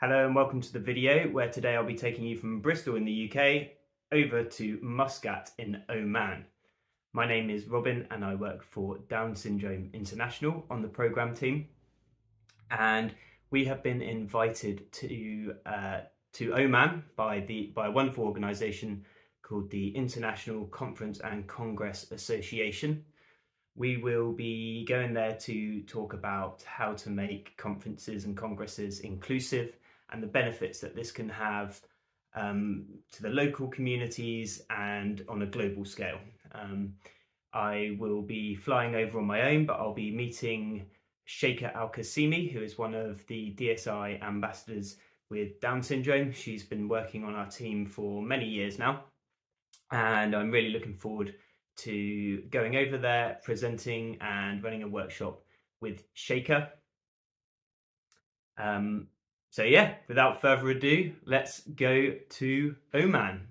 Hello and welcome to the video where today I'll be taking you from Bristol in the UK over to Muscat in Oman. My name is Robin and I work for Down Syndrome International on the programme team, and we have been invited to Oman by a wonderful organisation called the International Conference and Congress Association. We will be going there to talk about how to make conferences and congresses inclusive and the benefits that this can have to the local communities and on a global scale. I will be flying over on my own, but I'll be meeting Chaica Al Qassimi, who is one of the DSI ambassadors with Down syndrome. She's been working on our team for many years now, and I'm really looking forward to going over there, presenting and running a workshop with Chaica. So yeah, without further ado, let's go to Oman.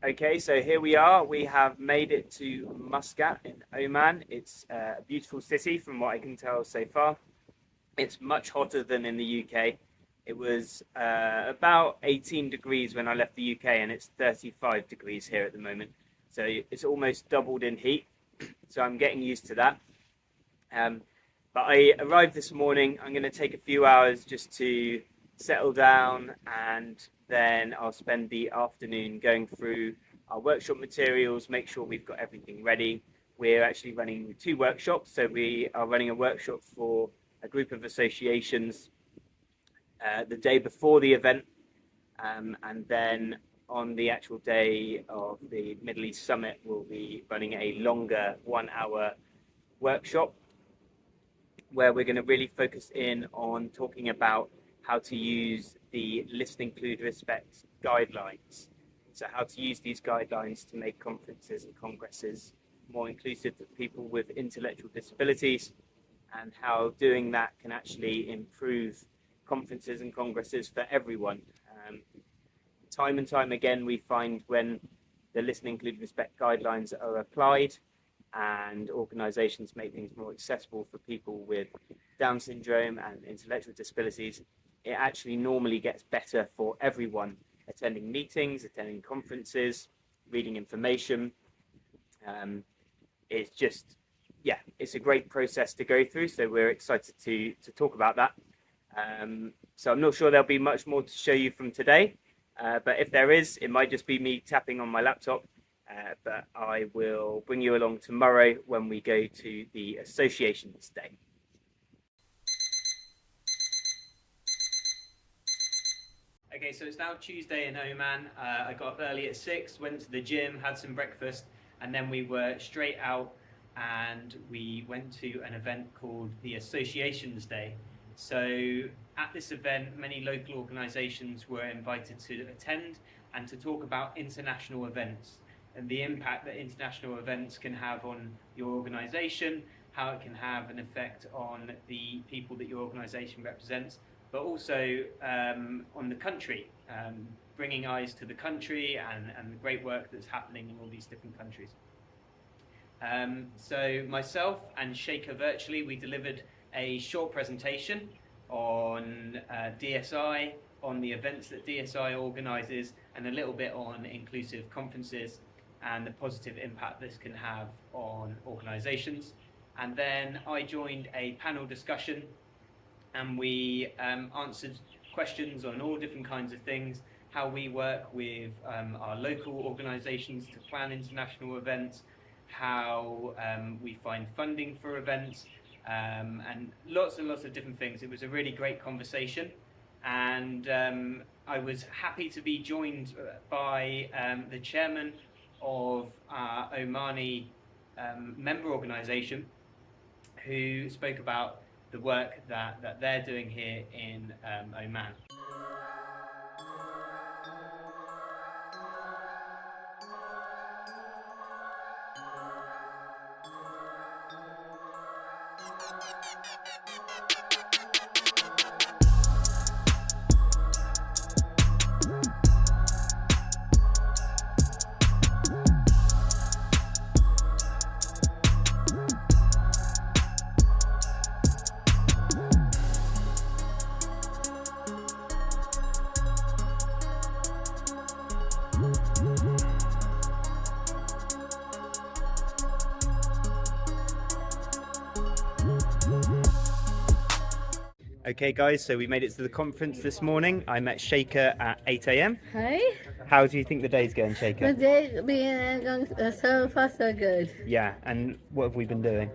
Okay, so here we are. We have made it to Muscat in Oman. It's a beautiful city from what I can tell so far. It's much hotter than in the UK. It was about 18 degrees when I left the UK, and it's 35 degrees here at the moment. So it's almost doubled in heat. So I'm getting used to that. But I arrived this morning. I'm going to take a few hours just to settle down, and then I'll spend the afternoon going through our workshop materials, make sure we've got everything ready. We're actually running 2 workshops. So we are running a workshop for a group of associations the day before the event, and then on the actual day of the Middle East Summit, we'll be running a longer 1-hour workshop where we're going to really focus in on talking about how to use the Listen, Include, Respect guidelines. So how to use these guidelines to make conferences and congresses more inclusive for people with intellectual disabilities, and how doing that can actually improve conferences and congresses for everyone. Time and time again, we find when the Listen, Include, Respect guidelines are applied and organisations make things more accessible for people with Down syndrome and intellectual disabilities, it actually normally gets better for everyone attending meetings, attending conferences, reading information. It's just, yeah, it's a great process to go through. So we're excited to talk about that. So I'm not sure there'll be much more to show you from today, but if there is, it might just be me tapping on my laptop. But I will bring you along tomorrow when we go to the Associations Day. Okay, so it's now Tuesday in Oman. I got up early at 6, went to the gym, had some breakfast, and then we were straight out and we went to an event called the Associations Day. So at this event, many local organisations were invited to attend and to talk about international events and the impact that international events can have on your organisation, how it can have an effect on the people that your organisation represents, but also on the country, bringing eyes to the country and the great work that's happening in all these different countries. So myself and Chaica virtually, we delivered a short presentation on DSI, on the events that DSI organises, and a little bit on inclusive conferences and the positive impact this can have on organisations. And then I joined a panel discussion, and we answered questions on all different kinds of things, how we work with our local organisations to plan international events, how we find funding for events, and lots of different things. It was a really great conversation, and I was happy to be joined by the chairman of Omani member organisation who spoke about the work that they're doing here in Oman. Okay guys, so we made it to the conference this morning. I met Chaica at 8 a.m. Hi. How do you think the day's going, Chaica? The day being going so far so good. Yeah, and what have we been doing?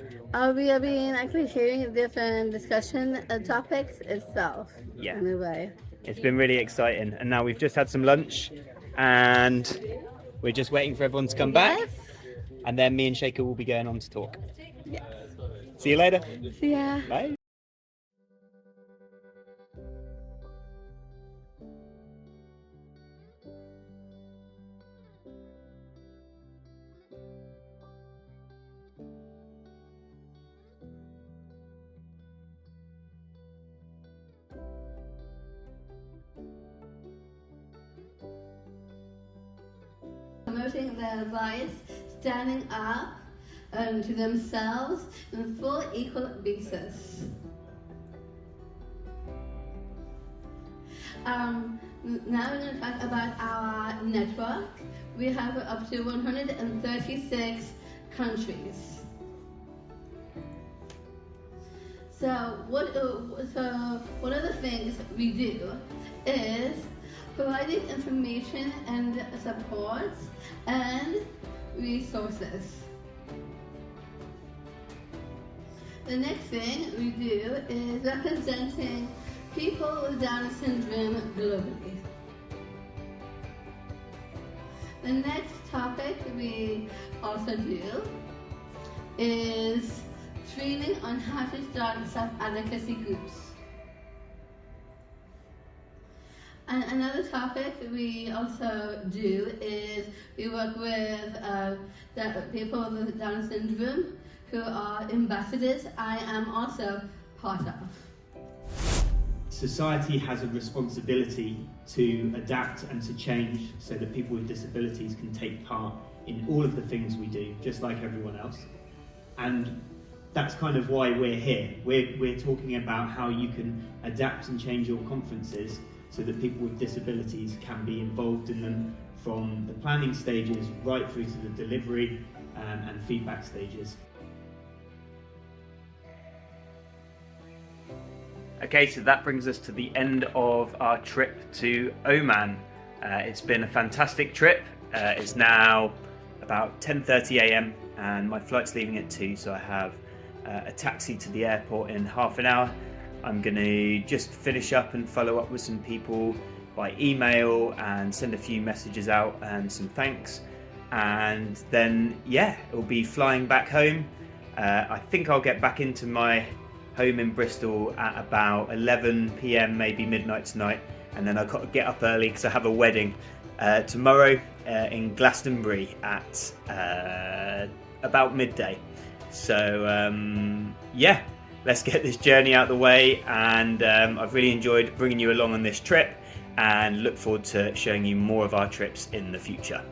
We have been actually sharing different discussion topics itself. Yeah. In a way. It's been really exciting, and now we've just had some lunch, and we're just waiting for everyone to come back, and then me and Chaica will be going on to talk. Yes. See you later. See ya. Bye. Promoting their rights, standing up to themselves on full equal basis. Now we're going to talk about our network. We have up to 136 countries. So one of the things we do is providing information and support and resources. The next thing we do is representing people with Down syndrome globally. The next topic we also do is training on how to start self-advocacy groups. And another topic we also do is we work with the people with Down syndrome who are ambassadors. I am also part of. Society has a responsibility to adapt and to change so that people with disabilities can take part in all of the things we do, just like everyone else. And that's kind of why we're here. We're talking about how you can adapt and change your conferences so that people with disabilities can be involved in them from the planning stages right through to the delivery and feedback stages. Okay, so that brings us to the end of our trip to Oman. It's been a fantastic trip. It's now about 10:30 a.m. and my flight's leaving at 2, so I have a taxi to the airport in half an hour. I'm going to just finish up and follow up with some people by email and send a few messages out and some thanks. And then, yeah, it'll be flying back home. I think I'll get back into my home in Bristol at about 11 p.m, maybe midnight tonight. And then I've got to get up early because I have a wedding tomorrow in Glastonbury at about midday. So, yeah. Let's get this journey out of the way, and I've really enjoyed bringing you along on this trip and look forward to showing you more of our trips in the future.